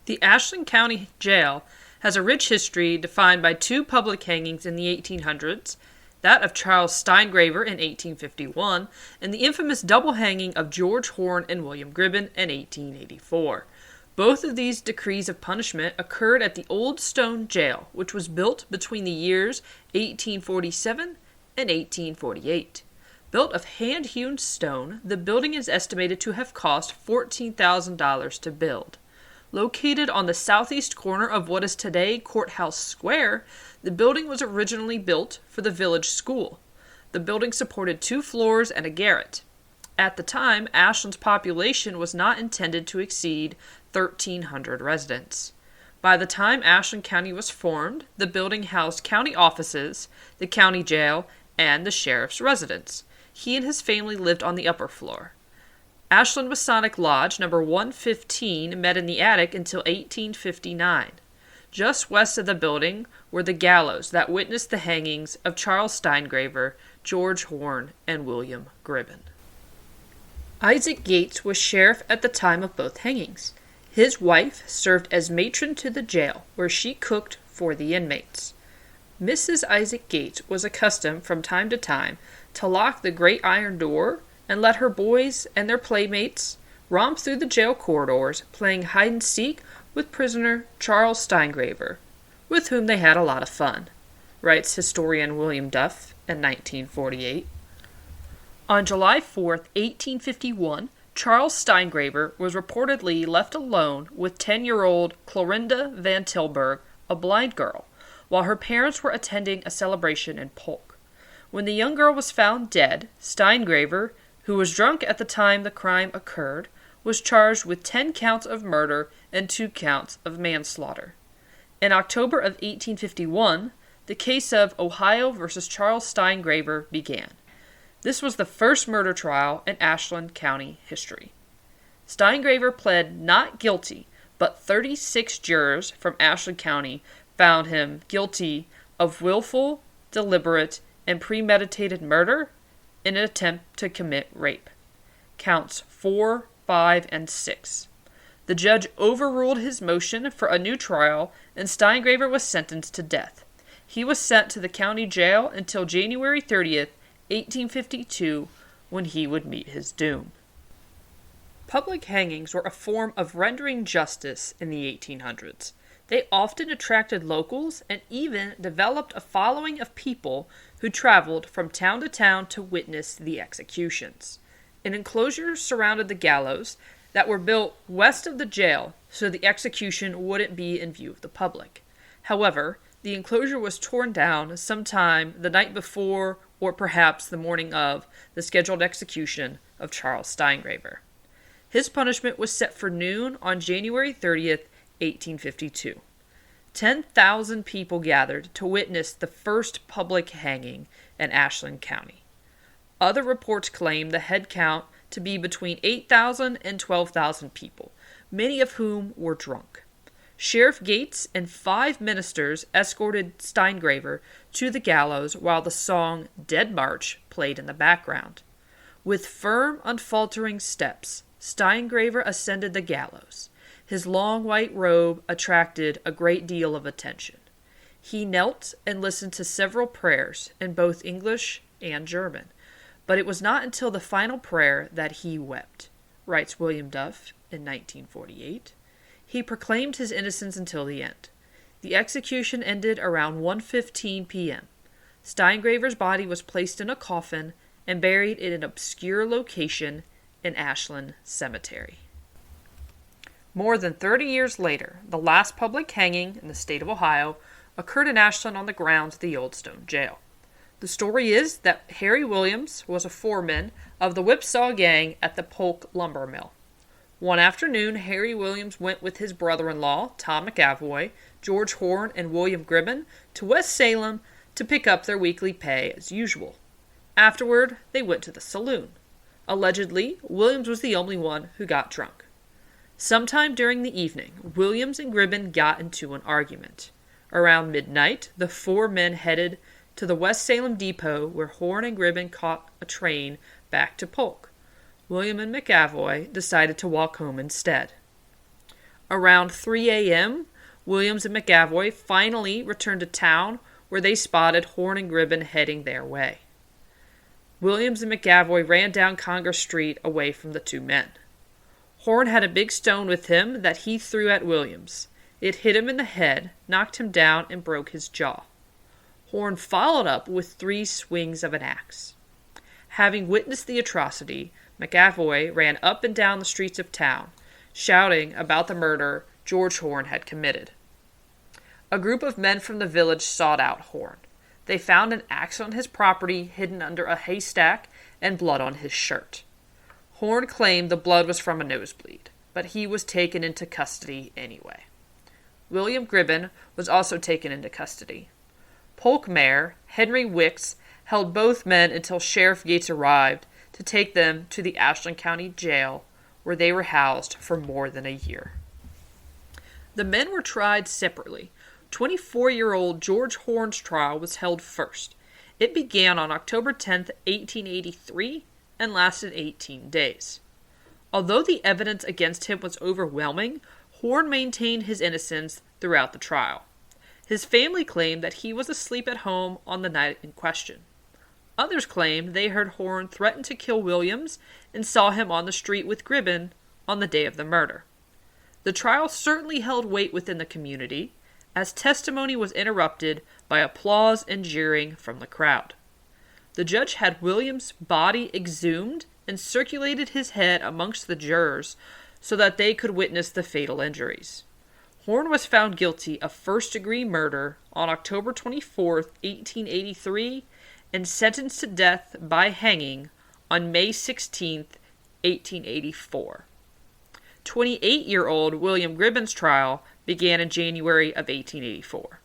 The Ashland County Jail has a rich history defined by two public hangings in the 1800s, that of Charles Steingraver in 1851, and the infamous double hanging of George Horn and William Gribben in 1884. Both of these decrees of punishment occurred at the Old Stone Jail, which was built between the years 1847 and 1848. Built of hand-hewn stone, the building is estimated to have cost $14,000 to build. Located on the southeast corner of what is today Courthouse Square, the building was originally built for the village school. The building supported 2 floors and a garret. At the time, Ashland's population was not intended to exceed 1,300 residents. By the time Ashland County was formed, the building housed county offices, the county jail, and the sheriff's residence. He and his family lived on the upper floor. Ashland Masonic Lodge number 115 met in the attic until 1859. Just west of the building were the gallows that witnessed the hangings of Charles Steingraver, George Horn, and William Gribben. Isaac Gates was sheriff at the time of both hangings. His wife served as matron to the jail, where she cooked for the inmates. Mrs. Isaac Gates was accustomed from time to time to lock the great iron door and let her boys and their playmates romp through the jail corridors, playing hide-and-seek with prisoner Charles Steingraver, with whom they had a lot of fun, writes historian William Duff in 1948. On July 4, 1851, Charles Steingraver was reportedly left alone with 10-year-old Clorinda Van Tilburg, a blind girl, while her parents were attending a celebration in Polk. When the young girl was found dead, Steingraver, who was drunk at the time the crime occurred, was charged with 10 counts of murder and 2 counts of manslaughter. In October of 1851, the case of Ohio versus Charles Steingraver began. This was the first murder trial in Ashland County history. Steingraver pled not guilty, but 36 jurors from Ashland County found him guilty of willful, deliberate, and premeditated murder in an attempt to commit rape. Counts 4, 5, and 6. The judge overruled his motion for a new trial, and Steingraver was sentenced to death. He was sent to the county jail until January 30th, 1852, when he would meet his doom. Public hangings were a form of rendering justice in the 1800s. They often attracted locals and even developed a following of people who traveled from town to town to witness the executions. An enclosure surrounded the gallows that were built west of the jail so the execution wouldn't be in view of the public. However, the enclosure was torn down sometime the night before or perhaps the morning of the scheduled execution of Charles Steingraver. His punishment was set for noon on January 30th, 1852. 10,000 people gathered to witness the first public hanging in Ashland County. Other reports claim the head count to be between 8,000 and 12,000 people, many of whom were drunk. Sheriff Gates and 5 ministers escorted Steingraver to the gallows while the song Dead March played in the background. With firm, unfaltering steps, Steingraver ascended the gallows. His long white robe attracted a great deal of attention. He knelt and listened to several prayers in both English and German, but it was not until the final prayer that he wept, writes William Duff in 1948. He proclaimed his innocence until the end. The execution ended around 1:15 p.m. Steingraver's body was placed in a coffin and buried in an obscure location in Ashland Cemetery. More than 30 years later, the last public hanging in the state of Ohio occurred in Ashland on the grounds of the Old Stone Jail. The story is that Harry Williams was a foreman of the Whipsaw Gang at the Polk Lumber Mill. One afternoon, Harry Williams went with his brother-in-law, Tom McAvoy, George Horn, and William Gribben to West Salem to pick up their weekly pay as usual. Afterward, they went to the saloon. Allegedly, Williams was the only one who got drunk. Sometime during the evening, Williams and Gribben got into an argument. Around midnight, the 4 men headed to the West Salem depot where Horn and Gribben caught a train back to Polk. William and McAvoy decided to walk home instead. Around 3 a.m., Williams and McAvoy finally returned to town where they spotted Horn and Gribben heading their way. Williams and McAvoy ran down Congress Street away from the two men. Horn had a big stone with him that he threw at Williams. It hit him in the head, knocked him down, and broke his jaw. Horn followed up with 3 swings of an axe. Having witnessed the atrocity, McAvoy ran up and down the streets of town, shouting about the murder George Horn had committed. A group of men from the village sought out Horn. They found an axe on his property hidden under a haystack and blood on his shirt. Horn claimed the blood was from a nosebleed, but he was taken into custody anyway. William Gribben was also taken into custody. Polk Mayor Henry Wicks held both men until Sheriff Gates arrived to take them to the Ashland County Jail, where they were housed for more than a year. The men were tried separately. 24-year-old George Horn's trial was held first. It began on October 10, 1883, and lasted 18 days. Although the evidence against him was overwhelming, Horn maintained his innocence throughout the trial. His family claimed that he was asleep at home on the night in question. Others claimed they heard Horn threaten to kill Williams and saw him on the street with Gribben on the day of the murder. The trial certainly held weight within the community, as testimony was interrupted by applause and jeering from the crowd. The judge had Williams' body exhumed and circulated his head amongst the jurors so that they could witness the fatal injuries. Horn was found guilty of first-degree murder on October 24, 1883, and sentenced to death by hanging on May 16, 1884. 28-year-old William Gribben's trial began in January of 1884.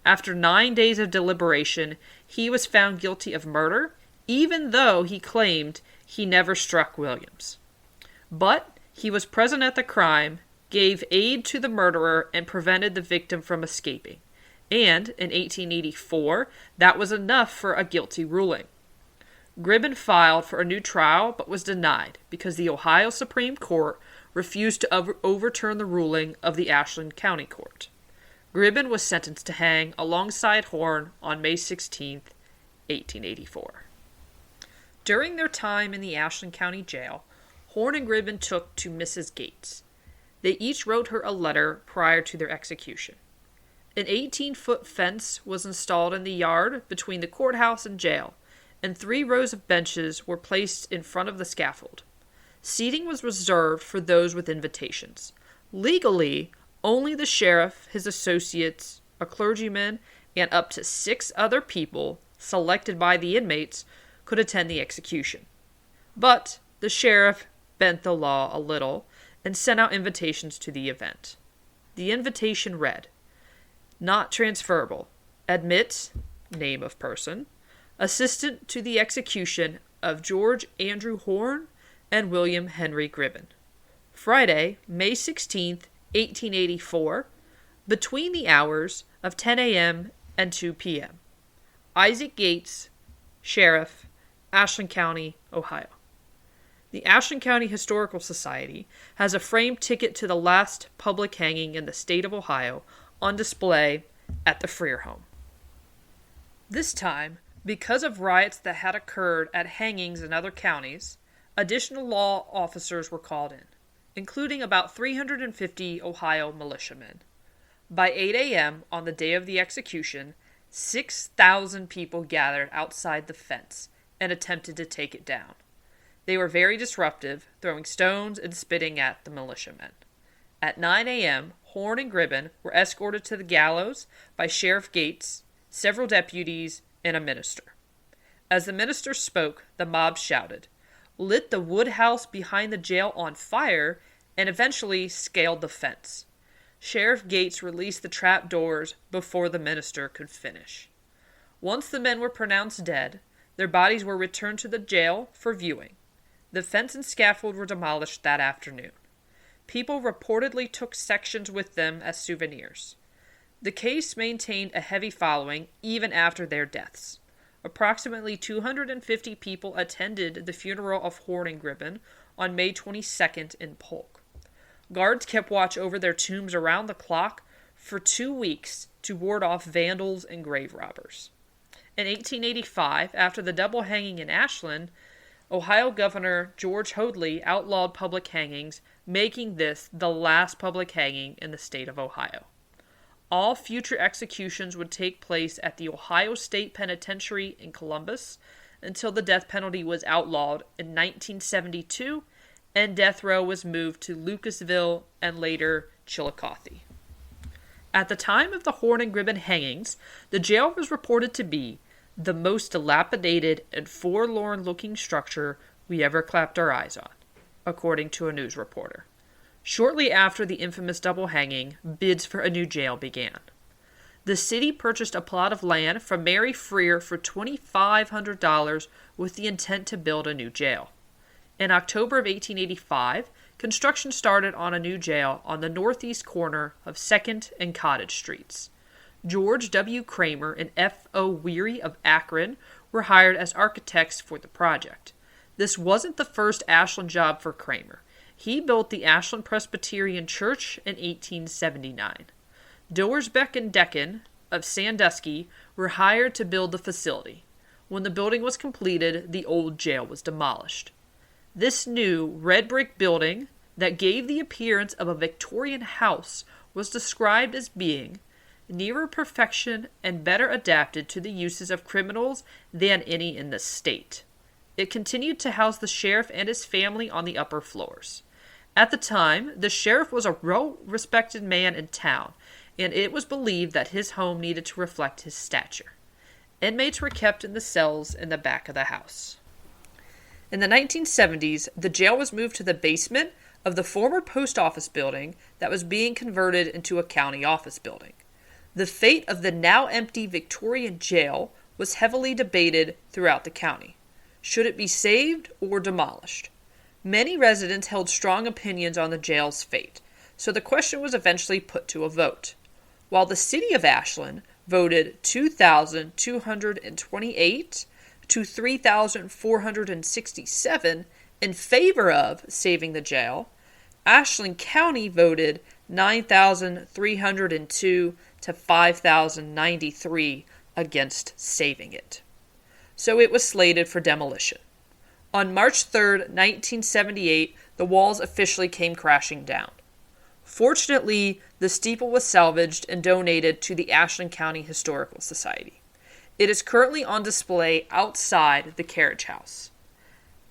After 9 days of deliberation, he was found guilty of murder, even though he claimed he never struck Williams. But he was present at the crime, gave aid to the murderer, and prevented the victim from escaping. And, in 1884, that was enough for a guilty ruling. Gribben filed for a new trial, but was denied because the Ohio Supreme Court refused to overturn the ruling of the Ashland County Court. Gribben was sentenced to hang alongside Horn on May 16, 1884. During their time in the Ashland County Jail, Horn and Gribben took to Mrs. Gates. They each wrote her a letter prior to their execution. An 18-foot fence was installed in the yard between the courthouse and jail, and 3 rows of benches were placed in front of the scaffold. Seating was reserved for those with invitations. Legally, only the sheriff, his associates, a clergyman, and up to 6 other people, selected by the inmates, could attend the execution. But the sheriff bent the law a little and sent out invitations to the event. The invitation read, "Not transferable. Admit, name of person, assistant to the execution of George Andrew Horn and William Henry Gribben. Friday, May 16th, 1884, between the hours of 10 a.m. and 2 p.m. Isaac Gates, Sheriff, Ashland County, Ohio." The Ashland County Historical Society has a framed ticket to the last public hanging in the state of Ohio on display at the Freer home. This time, because of riots that had occurred at hangings in other counties, additional law officers were called in, including about 350 Ohio militiamen. By 8 a.m. on the day of the execution, 6,000 people gathered outside the fence and attempted to take it down. They were very disruptive, throwing stones and spitting at the militiamen. At 9 a.m., Horn and Gribben were escorted to the gallows by Sheriff Gates, several deputies, and a minister. As the minister spoke, the mob shouted, lit the wood house behind the jail on fire, and eventually scaled the fence. Sheriff Gates released the trap doors before the minister could finish. Once the men were pronounced dead, their bodies were returned to the jail for viewing. The fence and scaffold were demolished that afternoon. People reportedly took sections with them as souvenirs. The case maintained a heavy following even after their deaths. Approximately 250 people attended the funeral of Horn and Gribben on May 22nd in Polk. Guards kept watch over their tombs around the clock for 2 weeks to ward off vandals and grave robbers. In 1885, after the double hanging in Ashland, Ohio Governor George Hoadley outlawed public hangings, making this the last public hanging in the state of Ohio. All future executions would take place at the Ohio State Penitentiary in Columbus until the death penalty was outlawed in 1972 and death row was moved to Lucasville and later Chillicothe. At the time of the Horn and Gribben hangings, the jail was reported to be the most dilapidated and forlorn-looking structure we ever clapped our eyes on, according to a news reporter. Shortly after the infamous double hanging, bids for a new jail began. The city purchased a plot of land from Mary Freer for $2,500 with the intent to build a new jail. In October of 1885, construction started on a new jail on the northeast corner of 2nd and Cottage Streets. George W. Kramer and F. O. Weary of Akron were hired as architects for the project. This wasn't the first Ashland job for Kramer. He built the Ashland Presbyterian Church in 1879. Doersbeck and Decken of Sandusky were hired to build the facility. When the building was completed, the old jail was demolished. This new red brick building that gave the appearance of a Victorian house was described as being nearer perfection and better adapted to the uses of criminals than any in the state. It continued to house the sheriff and his family on the upper floors. At the time, the sheriff was a well-respected man in town, and it was believed that his home needed to reflect his stature. Inmates were kept in the cells in the back of the house. In the 1970s, the jail was moved to the basement of the former post office building that was being converted into a county office building. The fate of the now empty Victorian jail was heavily debated throughout the county. Should it be saved or demolished? Many residents held strong opinions on the jail's fate, so the question was eventually put to a vote. While the city of Ashland voted 2,228 to 3,467 in favor of saving the jail, Ashland County voted 9,302 to 5,093 against saving it. So it was slated for demolition. On March 3, 1978, the walls officially came crashing down. Fortunately, the steeple was salvaged and donated to the Ashland County Historical Society. It is currently on display outside the carriage house.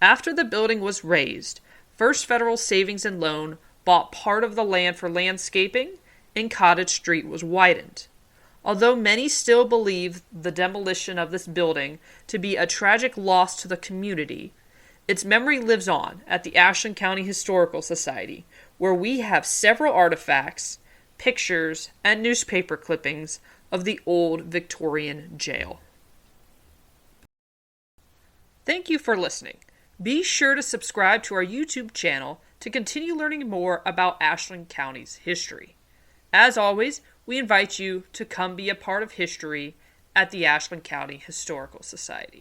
After the building was razed, First Federal Savings and Loan bought part of the land for landscaping, and Cottage Street was widened. Although many still believe the demolition of this building to be a tragic loss to the community, its memory lives on at the Ashland County Historical Society, where we have several artifacts, pictures, and newspaper clippings of the old Victorian jail. Thank you for listening. Be sure to subscribe to our YouTube channel to continue learning more about Ashland County's history. As always, we invite you to come be a part of history at the Ashland County Historical Society.